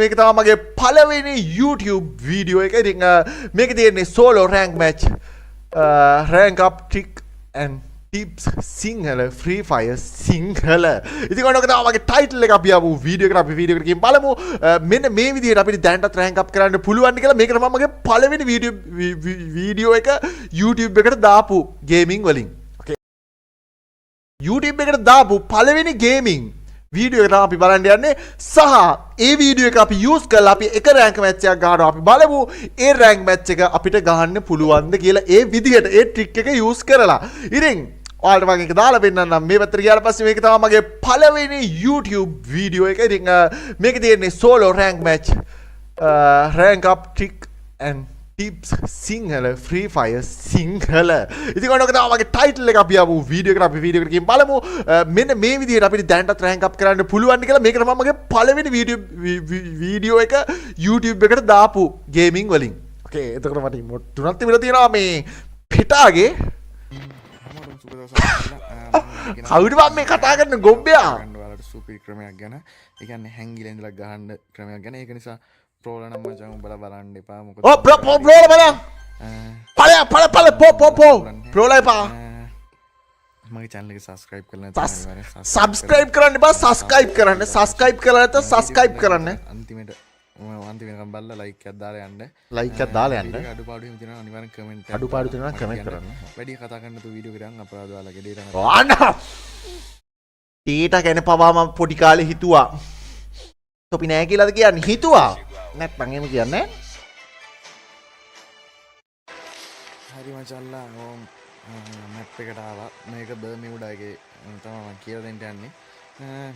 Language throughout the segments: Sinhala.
මේක තමයි මගේ පළවෙනි YouTube වීඩියෝ එක. ඉතින් මේක තියෙන්නේ solo rank match rank up trick and tips Sinhala free fire Sinhala. ඉතින් ඔන්න ඔක තමයි මගේ title එක. අපි ආපු වීඩියෝ එකට අපි වීඩියෝ එකට ගිහින් බලමු. මෙන්න මේ විදිහට අපිට දැනටත් rank up කරන්න පුළුවන් කියලා. මේක තමයි මගේ පළවෙනි වීඩියෝ එක YouTube එකට දාපු gaming වලින්. Okay. YouTube එකට දාපු පළවෙනි gaming වීඩියෝ එක තමයි අපි බලන්න යන්නේ. සහ ඒ වීඩියෝ එක අපි යූස් කරලා අපි එක රෑන්ක් මැච් එකක් ගහනවා. අපි බලමු ඒ රෑන්ක් මැච් එක අපිට ගහන්න පුළුවන්ද කියලා. ඒ විදිහට ඒ ට්‍රික් එක යූස් කරලා. ඉතින් ඔයාලට මම ඒක දාලා පෙන්නන්නම්. මේ පැත්තට ගියාට පස්සේ මේක තමයි මගේ පළවෙනි YouTube වීඩියෝ එක. ඉතින් මේක තියෙන්නේ solo rank match rank up trick and tips Sinhala free fire Sinhala. ඉතින් ඔන්න ඔක තමයි මගේ title එක. අපි ආපු වීඩියෝ එකට අපි වීඩියෝ එකට ගිහින් බලමු. මෙන්න මේ විදිහට අපිට දැනටත් rank up කරන්න පුළුවන් කියලා. මේක තමයි මගේ පළවෙනි වීඩියෝ එක YouTube එකට දාපු gaming වලින්. Okay, එතකොට මට emote තුනක් තිබිලා තියෙනවා මේ පිටාගේ. කවුද මේ කතා කරන ගොබ්බයා? ඔයාලට සුපිරි ක්‍රමයක් ගැන. ඒ කියන්නේ හැංගිලා ඉඳලා ගහන්න ක්‍රමයක් ගැන. ඒක නිසා ප්‍රෝල නම් මචං උඹලා බලන්න එපා. මොකද ඔව් ප්‍රෝල බලන්න. පල ප්‍රෝල එපා. මගේ channel එක subscribe කරලා නැත්නම් subscribe කරන්න එපා. subscribe කරලා නැත්නම් subscribe කරන්න. අන්තිමට අන්තිමට බලලා like එකක් දාලා යන්න. like එකක් දාලා යන්න. අඩුපාඩු එහෙම තියෙනවා අනිවාර්යෙන් comment අඩුපාඩු තියෙනවා comment කරන්න. වැඩි කතා කරන්න තු වීඩියෝ කරන් අපරාධ වල ගෙඩේට යන. ආන්න. ඊට ගැන පවා මම පොඩි කාලේ හිතුවා. තොපි නෑ කියලාද කියන්නේ? හිතුවා. නැත්නම් එහෙම කියන්නේ. හරි මචල්ලා ඕම් මැප් එකට ආවා. මේක බර්මියුඩා එකේ තමයි මම කියලා දෙන්න යන්නේ.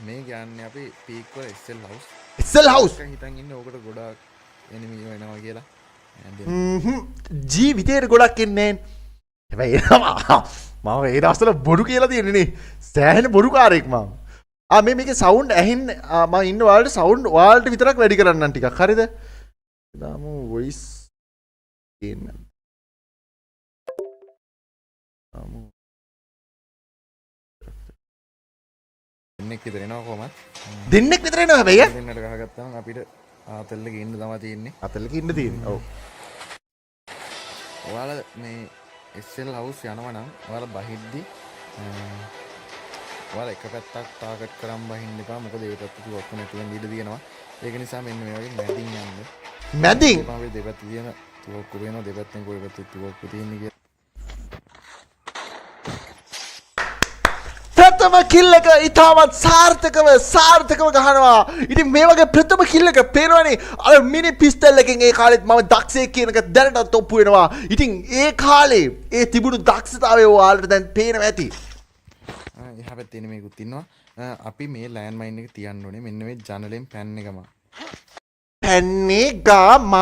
මේ කියන්නේ අපි පීක් වල SL house. SL house හිතන් ඉන්නේ ඕකට ගොඩාක් එනිමි වෙනවා කියලා. ජීවිතේට ගොඩක් එන්නේ. හැබැයි එනවා. මම ඒ දවස්වල බොරු කියලා තියෙන්නේ නේ. සෑහෙන බොරුකාරයෙක් මම. මේකේ සවුන්ඩ් ඇහෙන්නේ මම ඉන්න ඔයාලට සවුන්ඩ් ඔයාලට විතරක් වැඩි කරන්නම් ටිකක්. හරිද? දාමු වොයිස් ගේන්න. දෙන්නෙක් විතර එනවා කොහමද? දෙන්නෙක් විතර එනවා හැබැයි. දෙන්නට ගහගත්තාම අපිට ආතල්ලක ඉන්න තමයි තියෙන්නේ. ආතල්ලක ඉන්න තියෙන්නේ. ඔව්. ඔයාලා මේ SL house යනවා නම් ඔයාලා බහිද්දි ඔයාලා එක පැත්තක් ටාගට් කරන් බහින්න එපා. මොකද ඒ පැත්තට ඔක්කොම නැතුවෙන් ඉඩ තියෙනවා. ඒක නිසා මෙන්න මේ වගේ මැදින් යන්න. මැදින්? අපි දෙපැත්ත තියෙන තුවක්කු වෙනවා. දෙපැත්තෙන් කොයි පැත්තේ තුවක්කු තියෙන්නේ කියලා. ප්‍රථම කිල් එක ඉතාමත් සාර්ථකව ගහනවා. ඉතින් මේ වගේ ප්‍රථම කිල් එක පේනවනේ. අර මිනි පිස්තල් එකෙන් ඒ කාලෙත් මම දක්ෂයෙක් කියන එක දැනටත් ඔප්පු වෙනවා. ඉතින් ඒ කාලේ ඒ තිබුණු දක්ෂතාවය ඔයාලට දැන් පේනවා ඇති. එහා පැත්තේ එනිමේකුත් ඉන්නවා. අපි මේ ලෑන්ඩ් මයින් එක තියන්න ඕනේ. මෙන්න මේ ජනලෙන් පැන්නේ ගම. පැන්නේ ගම.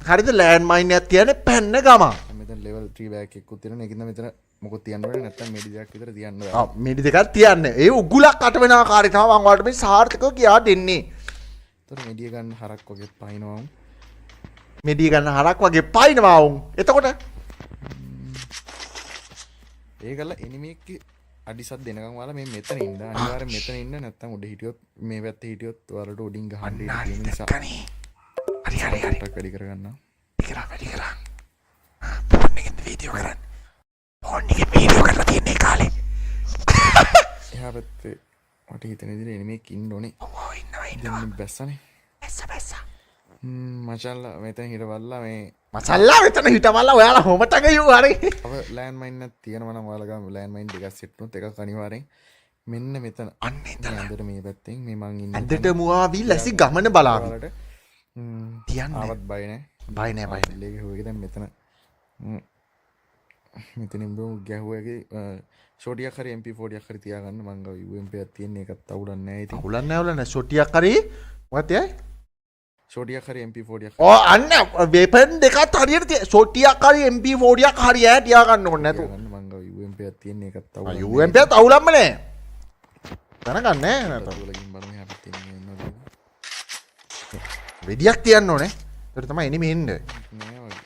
හරිද? ලෑන්ඩ් මයින් එකක් තියන්නේ පැන්න ගම. මෙතන level 3 බෑග් එකකුත් තියෙනවා. ඒකින්ද මෙතන මොකද තියන්න ඕනේ නැත්නම් මෙඩි දෙකක් විතර තියන්න ඕනේ. ඔව් මෙඩි දෙකක් තියන්න. ඒ උගුලක් අට වෙන ආකාරය තමයි මම ඔයාලට මේ සාර්ථකව කියා දෙන්නේ. ඒතර මෙඩිය ගන්න හරක් වගේ පයින්නවා. මෙඩිය ගන්න හරක් වගේ පයින්නවා උන්. එතකොට ඒකල එනිමේක්ගේ අඩිසත් දෙනකම් ඔයාලා මේ මෙතන ඉන්න. අනිවාර්යෙන් මෙතන ඉන්න නැත්නම් උඩ හිටියොත් මේ පැත්තේ හිටියොත් ඔයාලට උඩින් ගහන්න ඉන්න නිසා. හරි වැඩි කරගන්න. වැඩි කරා. ෆෝන් එකෙන් වීඩියෝ කරන්න. ෆෝන් එකෙන් වීඩියෝ කරලා තියෙන ඒ කාලේ. එහා පැත්තේ මට හිතෙන විදිහට එනිමේක් ඉන්න ඕනේ. ඔව් ඉන්නවා. දැන් බැස්සනේ. බැස්ස. මචල්ලා මෙතන හිටවල්ලා මේ මචල්ලා මෙතන හිටවල්ලා ඔයාලා හොමට ගියෝ හරි. අප ලෑන්ඩ් මයින් එකක් තියෙනවා නම් ඔයාලා ගාව ලෑන්ඩ් මයින් දෙකක් සෙට් වුණොත් එකක් අනිවාර්යෙන් මෙන්න මෙතන අන්න එතන ඇඳට මේ පැත්තෙන් මේ මං ඉන්නේ ඇඳට මුවාවි ලැසි ගමන බලාවි. තියන්න ආවත් බය නැහැ. බය නැහැ. ලේක හුවේ දැන් මෙතන මෙතනින් බෝ ගැහුවගේ ෂොටියක් හරි MP40ක් හරි තියාගන්න මං ගාව UMP එකක් තියෙන එකත් අවුලක් නැහැ ඉතින්. අවුලක් නැහැ ෂොටියක් හරි මොකද යයි? ෂොටියක් හරි MP40ක්. අන්න වෙපන් දෙකක් හරියට තියෙන ෂොටියක් හරි MP40ක් හරි ඈ තියාගන්න ඕනේ නැතු. මං ගාව UMP එකක් තියෙන එකත් අවුලක්. UMP එකත් අවුලක්ම නැහැ. දැනගන්න නැතු. වලකින් බලමු එහා පැත්තේ ඉන්නවද? වෙඩියක් තියන්න ඕනේ. ඒකට තමයි එනිමේ එන්නේ. නෑ වගේ.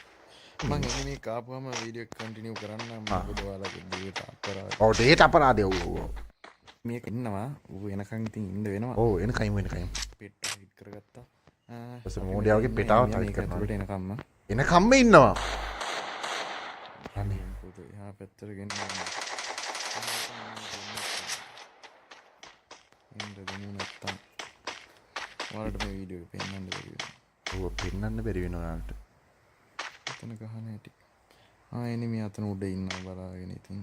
මං එනිමේ කාපුවම වීඩියෝ එක කන්ටිනියු කරන්න මොකද ඔයාලගේ දේට අපරාධ. ඔව් දේට අපරාධය. ඔව්. මේක ඉන්නවා ඌ එනකන් ඉතින් ඉන්න වෙනවා. ඔව් එනකන්. පෙට්ට හිට් කරගත්තා. මෝඩයා වගේ පිටාව ටයිට් කරනවා. මේකට එනකම්ම එන කම්ම ඉන්නවා. අනේ පොදු එහා පැත්තට ගෙන්න ඉන්න දෙමු නැත්තම් ඔයාලට මේ වීඩියෝ එක පෙන්වන්න බැරි වෙනවා. ඔව් පෙන්වන්න බැරි වෙනවා ඔයාලට. එතන ගහන හැටි. එනිමි අතන උඩ ඉන්නවා බලාගෙන ඉතින්.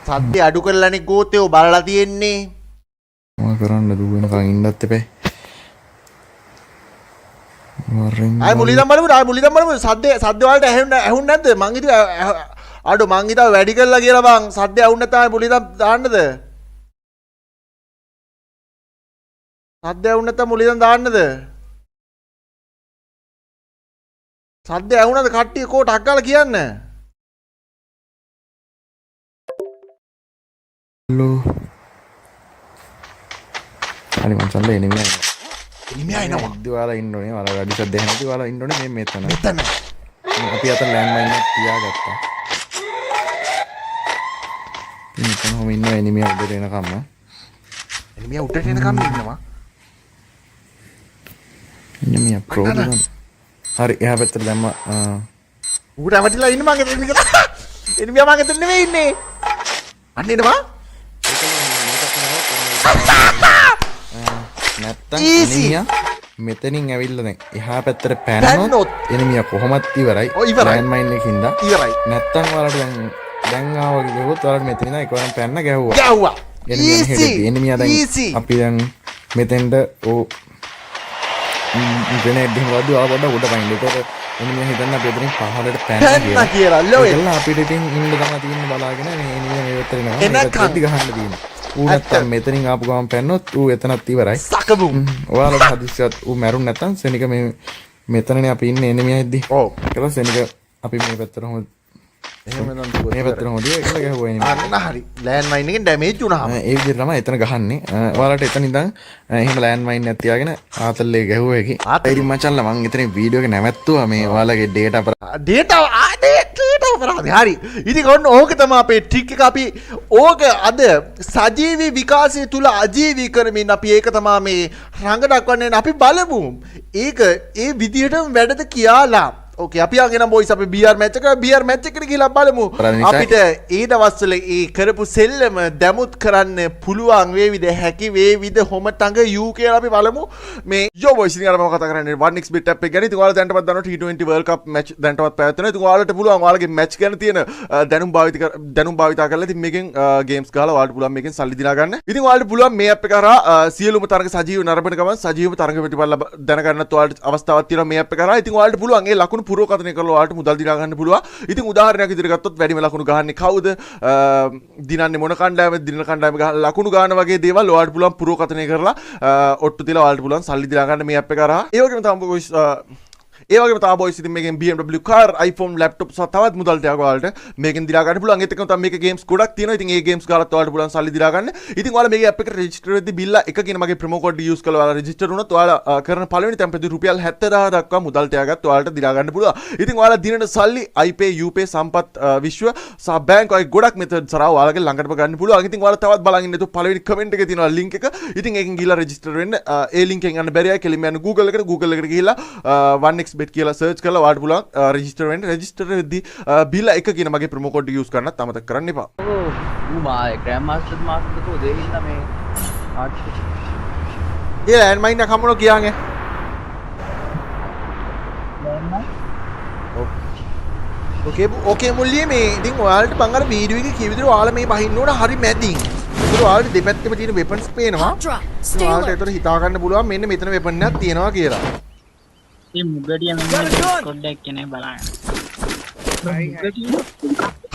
සද්ද අඩු කරලානේ ගෝතයෝ බලලා තියෙන්නේ. මොකක් කරන්න දුව වෙනකන් ඉන්නත් එපේ. ආයි මුලින්ම බලමු සද්ද වලට ඇහුන්නේ නැද්ද මං හිතුවා අඩෝ මං හිතුවා වැඩි කරලා කියලා බං සද්ද ඇහුන්නේ නැත්නම් මුලින්ම දාන්නද සද්ද ඇහුන්නේ නැත්නම් මුලින්ම දාන්නද සද්ද ඇහුණාද කට්ටිය කෝ ටක් ගාලා කියන්න හලෝ හරි මං සල්ල එනිමි එනිමියා එනවා ඉද්දි ඔයාලා ඉන්න ඕනේ ඔයාලා වැඩි සද්ද ඇහෙන්නේ නැති ඔයාලා ඉන්න ඕනේ මේ මෙතන අපි අතන ලෑන්ඩ් මයින් එකක් තියාගත්තා මෙතන හොම ඉන්න එනිමියා උඩට එනකම්ම එනිමියා උඩට එනකම් ඉන්නවා එනිමියා ප්‍රෝබලම් හරි එහා පැත්තට දැම්ම උඩ ඇවටිලා ඉන්න මගේ එනිමියා මගේ එතන නෙවෙයි ඉන්නේ අන්න එනවා නැත්තම් එනිමියා මෙතනින් ඇවිල්ලා දැන් එහා පැත්තට පැනනොත් එනිමියා කොහොමත් ඉවරයි ලෑන්ඩ් මයින් එකකින් ඉඳලා ඉවරයි නැත්තම් ඔයාලට දැන් ආවා ගියොත් ඔයාලට මෙතන ඉඳලා එකවරම පැන්න ගැහුවා එනිමියා දැන් අපි දැන් මෙතෙන්ට ග්‍රනේඩ් එහෙම වදිනවා ඔයාලා පොඩ්ඩක් උඩ පයින්න. ඒකට එනිමියා හිතන්න අපි එතනින් පහළට පැනලා කියලා ලෝයි. ඒකලා අපිට ඉතින් ඉන්න තමයි තියෙන්නේ බලාගෙන මේ එනිමියා මේ පැත්තට එනවා. ඒක දෙටි ගහන්න තියෙනවා. ඌ නැත්තම් මෙතනින් ආපු ගමන් පැන්නොත් ඌ එතනත් ඉවරයි. සකබුම්. ඔයාලට හදිස්සියත් ඌ මැරුණ නැත්තම් සෙනික මේ මෙතනනේ අපි ඉන්නේ එනිමියා ඉද්දි. ඔව්. ඒකලා සෙනික අපි මේ පැත්තට හොම එහෙම නම් මේ පැත්තට හොදිය ඒකලා ගැහුවා එනිමියා. අන්න හරි. ලෑන්ඩ් මයින් එකෙන් ඩැමේජ් වුණාම ඒ විදිහට තමයි එතන ගහන්නේ. ඔයාලට එතන ඉඳන් එහෙම ලෑන්ඩ් මයින් එකක් තියාගෙන ආතල්ලේ ගැහුවා එකේ. ඉතින් මචංලා මං එතනින් වීඩියෝ එක නැවැත්තුවා මේ ඔයාලගේ ඩේටා අපරාධය හරි. ඉතින් ඔන්න ඕක තමයි අපේ ට්‍රික් එක. අපි ඕක අද සජීවී විකාශය තුල අජීවී කරමින් අපි ඒක තමයි මේ රඟ දක්වන්නේ. අපි බලමු. ඒක ඒ විදිහටම වැඩද කියලා. ඕකේ අපි ආගෙන බොයිස් අපි BR මැච් එකට ගිහලා බලමු. අපිට ඒ දවස්වල ඒ කරපු සෙල්ලම දැමුත් කරන්න පුළුවන් වේවිද හැකි වේවිද හොමටඟ යූ කියලා අපි බලමු. මේ යෝ බොයිස් ඉතින් අර මම කතා කරන්නේ 1xbet app එක ගැන. ඉතින් ඔයාලා දැනටවත් දන්නවා T20 World Cup match දැනටවත් පැවැත්වෙනවා. ඉතින් ඔයාලට පුළුවන් ඔයාලගේ match ගැන තියෙන දැනුම් භාවිතා කරලා ඉතින් මේකෙන් games ගහලා ඔයාලට පුළුවන් මේකෙන් සල්ලි දිනා ගන්න. ඉතින් ඔයාලට පුළුවන් මේ app එක හරහා සියලුම තරඟ සජීව නරඹන ගමන් සජීව තරඟ ප්‍රතිඵල දැනගන්නත් ඔයාලට අවස්ථාවක් තියෙනවා මේ app එක හරහා. ඉතින් ඔයාලට පුළුවන් ඒ ලකුණු පුරෝකථනය කරලා ඔයාලට මුදල් දිනා ගන්න පුළුවන්. ඉතින් උදාහරණයක් විදිහට ගත්තොත් වැඩිම ලකුණු ගහන්නේ කවුද? දිනන්නේ මොන කණ්ඩායමද? දිනන කණ්ඩායම ගහන ලකුණු ගන්න වගේ දේවල් ඔයාලට පුළුවන් පුරෝකථනය කරලා ඔට්ටු තියලා ඔයාලට පුළුවන් සල්ලි දිනා ගන්න මේ app එක හරහා. ඒ වගේම තමයි ඒ වගේම තමයි බොයිස් ඉතින් මේකෙන් BMW car iPhone laptop සහ තවත් මුදල් ටිකක් ඔයාලට මේකෙන් දිනා ගන්න පුළුවන්. ඒත් එක්කම තමයි මේකේ games ගොඩක් තියෙනවා. ඉතින් ඒ games ගාලත් ඔයාලට පුළුවන් සල්ලි දිනා ගන්න. ඉතින් ඔයාලා මේකේ app එකට register වෙද්දී බිල්ලා එක කියන මගේ promo code use කරලා ඔයාලා register වුණොත් ඔයාලා කරන පළවෙනි තැන්පතේ රුපියල් 70000 දක්වා මුදල් ටිකක් ඔයාලට දිනා ගන්න පුළුවන්. ඉතින් ඔයාලා දිනන සල්ලි iPay UPay සම්පත් විශ්ව සහ බැංක් වගේ ගොඩක් methods හරහා ඔයාලගේ ළඟටම ගන්න පුළුවන්. ඉතින් ඔයාලා තවත් බලන් ඉන්න තු පළවෙනි comment එකේ තියෙනවා link එක. ඉතින් ඒකෙන් ගිහලා register වෙන්න. ඒ link එකෙන් යන්න බැරි අය කෙලින්ම යන්න Google එකට ගිහලා 1xbet කියලා search කරලා ඔයාලට පුළුවන් register වෙන්න. register වෙද්දී බිල එක කියන මගේ promo code use කරන්නත් අමතක කරන්න එපා. ඌ මා ග්‍රෑන්ඩ් මාස්ටර් කෝ දෙන්න මේ ආට් ඒ ලෑන්ඩ් මයින් එක හම්බුනෝ කියාගේ. ඕකේ මුල්ලියේ මේ ඉතින් ඔයාලට මම අර වීඩියෝ එකේ කිය විදිහට ඔයාලා මේ බහින්න ඕන හරි මැදින්. ඒක ඔයාලට දෙපැත්තෙම තියෙන වෙපන්ස් පේනවා. ඔයාලට ඒතර හිතා ගන්න පුළුවන් මෙන්න මෙතන වෙපන් එකක් තියෙනවා කියලා. මේ මුගටිය මෙන්න කොඩක් කෙනේ බලන්න.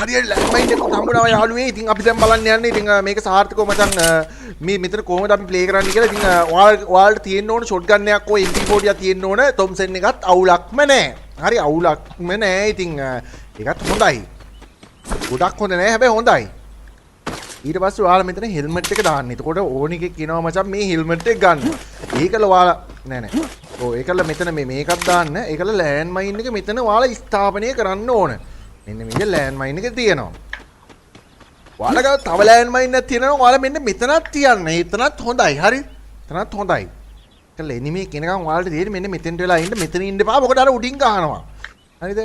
හරියට ලෑන්ඩ් මයින් එකක් හම්බුනා යාළුවේ. ඉතින් අපි දැන් බලන්න යන්නේ. ඉතින් මේක සාර්ථකව මචං මේ මෙතන කොහොමද අපි ප්ලේ කරන්නේ කියලා. ඉතින් ඔයාලට තියෙන්න ඕන ෂොට් ගන් එකක් ඔය MP40 එකක් තියෙන්න ඕන. තොම්සන් එකත් අවුලක්ම නැහැ. හරි අවුලක්ම නැහැ. ඉතින් ඒකත් හොඳයි. ගොඩක් හොඳ නැහැ හැබැයි හොඳයි. ඊට පස්සේ ඔයාලා මෙතන හෙල්මට් එක දාන්න. එතකොට ඕන එකෙක් කියනවා මචං මේ හෙල්මට් එක ගන්න. ඒකල ඔයාලා නෑ. ඔව් ඒකල මෙතන මේකක් දාන්න. ඒකල ලෑන්ඩ් මයින් එක මෙතන ඔයාලා ස්ථාපනය කරන්න ඕන. මෙන්න මේක ලෑන්ඩ් මයින් එක තියෙනවා. ඔයාලා තව ලෑන්ඩ් මයින් එකක් තියෙනවා. ඔයාලා මෙන්න මෙතනක් තියන්න. එතනත් හොඳයි. හරි. එතනත් හොඳයි. කල එනිමේ කෙනකම් ඔයාලට දෙන්නේ මෙන්න මෙතෙන්ට වෙලා ඉන්න මෙතන ඉන්න එපා. මොකද අර උඩින් ගහනවා. හරිද?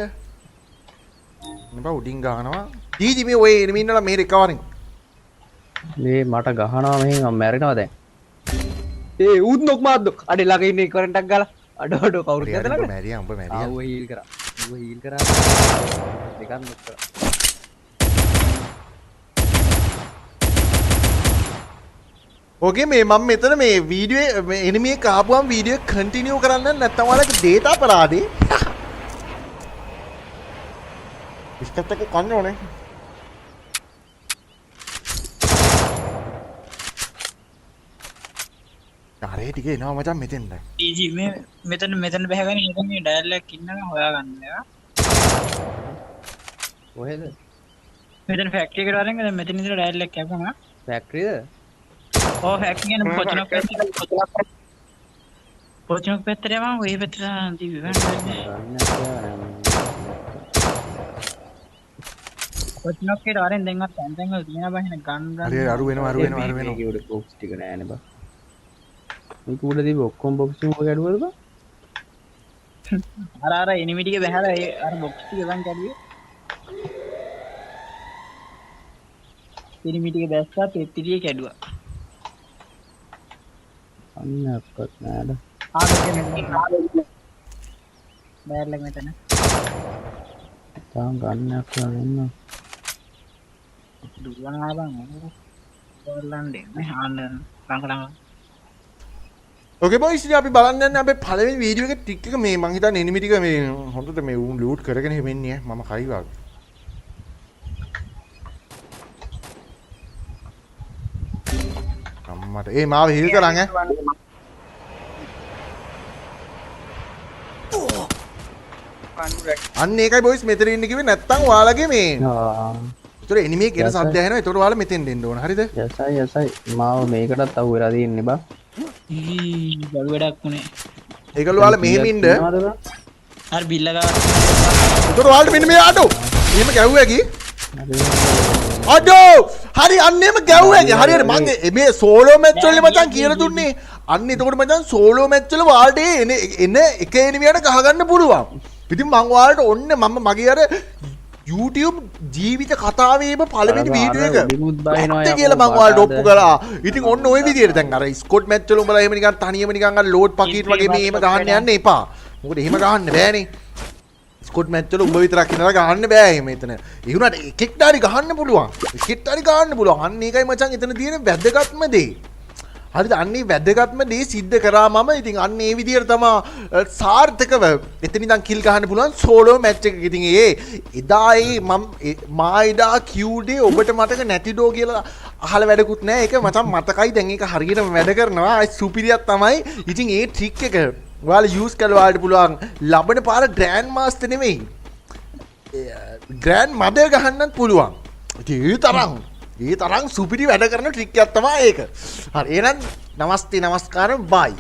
එපා උඩින් ගහනවා. ජීජි මේ ඔය එනිමේ ඉන්නලා මේ රිකවරින්. මේ මට ගහනවා මෙහෙන් මම මැරෙනවා දැන්. ඒ උත් නොක් මාද්දෝ. අඩේ ළඟ ඉන්නේ කරන්ට් එකක් ගාලා. අඩෝ කවුරුද ඇතලද? මැරියා උඹ මැරියා. ආව හීල් කරා. ඌ හීල් කරා. දෙකක් නොක් කරා. ඕකේ මේ මම මෙතන මේ වීඩියෝ මේ එනිමේ කාපුවම වීඩියෝ කන්ටිනියු කරන්න නැත්නම් ඔයාලගේ data අපරාධේ. බිස්කට් එක කන්න ඕනේ. කාරේ ටික එනවා මචං මෙතෙන්ට. ඊජි මේ මෙතන බහගෙන ඉන්න මේ ඩයල් එකක් ඉන්නවා හොයාගන්න ඒවා. කොහෙද? මෙතන ෆැක්ටරි එකට වරෙන් මෙතන ඉඳලා ඩයල් එකක් කැපුණා. ෆැක්ටරිද? ඔව් ෆැක්ටරි කියන පොචනක් පැත්තට යම ඔය පැත්තට තිබ්බා. පොචනක් එකට වරෙන් දැන්වත් තැන් වල තියෙන බහින ගන්න හරි අරු වෙනවා මේකේ උඩ බොක්ස් ටික නෑනේ බා. මේක උඩ තිබ්බ ඔක්කොම බොක්ස් ටික ගැඩුවද බා? අර එනිමි ටික බහැලා ඒ අර බොක්ස් ටික ගන්න කැඩුවේ. එනිමි ටික දැස්සා පෙට්ටිය කැඩුවා. අන්නක්වත් නෑද? බෑර් මෙතන. තාම ගන්නක් නෑ. දුවනවා බං. බෝලන්නේ නේ ආන්න ළඟ. ඕකේ බොයිස් ඉතින් අපි බලන්න යන්නේ අපේ පළවෙනි වීඩියෝ එකේ ටික් එක මේ මං හිතන්නේ එනිමි ටික මේ හොඳට මේ උන් ලූට් කරගෙන හිමින්නේ මම කයි වගේ. අම්මට ඒ මාව හීල් කරන් ඈ. අන්න ඒකයි බොයිස් මෙතන ඉන්න කිව්වේ නැත්තම් ඔයාලගේ මේ ඒතර එනිමේ කියන සද්ද ඇහෙනවා ඒතර ඔයාලා මෙතෙන් දෙන්න ඕන හරිද? යසයි මාව මේකටත් අහු වෙලා තියෙන්නේ බා. බඩු වැඩක් උනේ. ඒකල ඔයාලා මෙහෙම ඉන්න. අර බිල්ල ගාව. ඒතර ඔයාලට මෙන්න මේ ආඩෝ. එහෙම ගැව්වා කි. අඩෝ හරි අන්නේම ගැව්වා. හරියට මං මේ සෝලෝ මැච් වල මචං කියලා දුන්නේ. අන්න එතකොට මචං සෝලෝ මැච් වල වාල්ට එන එක එනිමියට ගහගන්න පුළුවන්. ඉතින් මං වාල්ට ඔන්න මම මගේ අර YouTube ජීවිත කතාවේම පළවෙනි වීඩියෝ එක ඇත්ත කියලා මං වාල්ට ඔප්පු කළා. ඉතින් ඔන්න ওই විදියට දැන් අර ස්කොට් මැච් වල උඹලා එහෙම නිකන් තනියම නිකන් අර ලෝඩ් පකීට් වගේ මේ එහෙම ගහන්න යන්න එපා. මොකද එහෙම ගහන්න බෑනේ. ස්කොට් මැච් වල උඹ විතරක් ඉන්නලා ගහන්න බෑ එහෙම එතන. ඒ වුණාට එකෙක්ට හරි ගහන්න පුළුවන්. එකෙක්ට හරි ගහන්න පුළුවන්. අන්න ඒකයි මචං එතන තියෙන වැදගත්ම දේ. හරිද? අන්නේ වැදගත්ම දේ සිද්ධ කරා මම. ඉතින් අන්න ඒ විදියට තමයි සාර්ථකව එතන ඉඳන් කිල් ගහන්න පුළුවන් සෝලෝ මැච් එකක. ඉතින් එදා මම මායිඩා කියුඩේ ඔබට මතක නැතිදෝ කියලා අහලා වැඩකුත් නැහැ. ඒක මචං මතකයි. දැන් ඒක හරියටම වැඩ කරනවා. ඒ සුපිරියක් තමයි. ඉතින් ඒ ට්‍රික් එක ඔයාලා යූස් කරලා ඔයාලට පුළුවන් ලබන පාර ග්‍රෑන්ඩ් මාස්ටර් නෙමෙයි. ග්‍රෑන්ඩ් මදර් ගහන්නත් පුළුවන්. ඉතින් ඒ තරම් සුපිරි වැඩ කරන ට්‍රික් එකක් තමයි ඒක. හරි එහෙනම් නමස්තේ නමස්කාර බයි.